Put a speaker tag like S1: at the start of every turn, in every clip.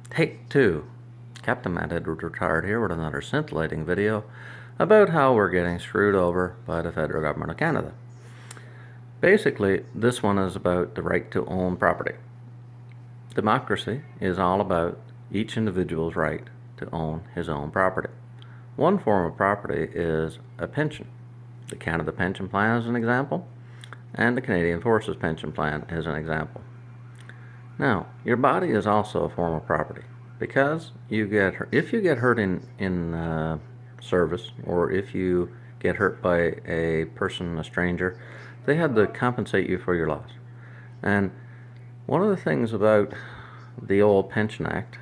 S1: Take two. Captain Matt Edward Retired here with another scintillating video about how we're getting screwed over by the federal government of Canada. Basically, this one is about the right to own property. Democracy is all about each individual's right to own his own property. One form of property is a pension. The Canada Pension Plan is an example, and the Canadian Forces Pension Plan is an example. Now, your body is also a form of property because if you get hurt in service, or if you get hurt by a stranger, they had to compensate you for your loss. And one of the things about the old Pension Act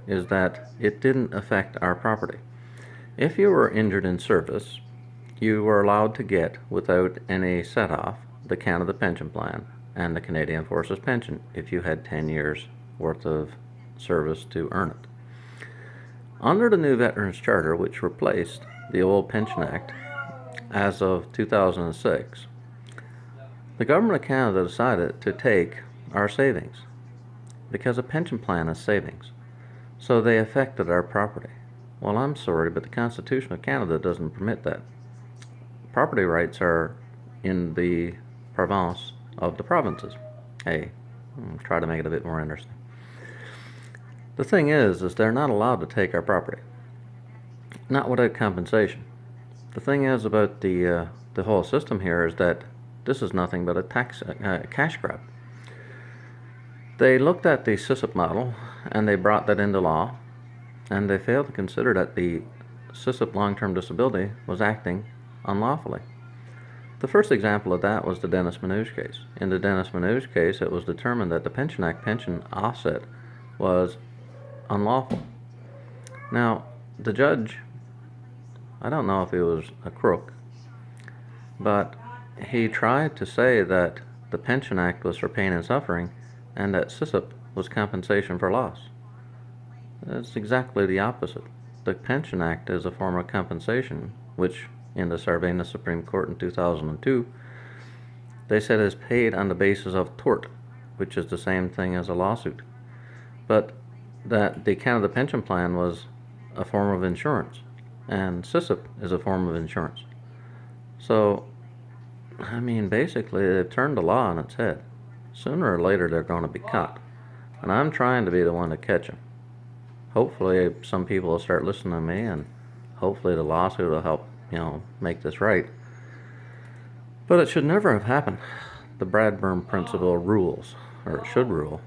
S1: is that it didn't affect our property. If you were injured in service, you were allowed to get, without any set-off, the Canada Pension Plan and the Canadian Forces Pension if you had 10 years worth of service to earn it. Under the new Veterans Charter, which replaced the old Pension Act as of 2006, the government of Canada decided to take our savings, because a pension plan is savings. So they affected our property. Well, I'm sorry, but the Constitution of Canada doesn't permit that. Property rights are in the province of the provinces. Hey, try to make it a bit more interesting. The thing is they're not allowed to take our property, not without compensation. The thing is about the whole system here is that this is nothing but a cash grab. They looked at the SISIP model and they brought that into law, and they failed to consider that the SISIP long-term disability was acting unlawfully. The first example of that was the Dennis Manouche case. In the Dennis Manouche case, it was determined that the Pension Act pension offset was unlawful. Now, the judge, I don't know if he was a crook, but he tried to say that the Pension Act was for pain and suffering and that SISIP was compensation for loss. It's exactly the opposite. The Pension Act is a form of compensation, which in the Sarbanes Supreme Court in 2002, they said is paid on the basis of tort, which is the same thing as a lawsuit. But that the Canada Pension Plan was a form of insurance, and SISIP is a form of insurance. So, I mean, basically, they've turned the law on its head. Sooner or later, they're going to be caught. And I'm trying to be the one to catch them. Hopefully, some people will start listening to me, and hopefully the lawsuit will help, make this right. But it should never have happened. The Bradburn principle rules, or it should rule.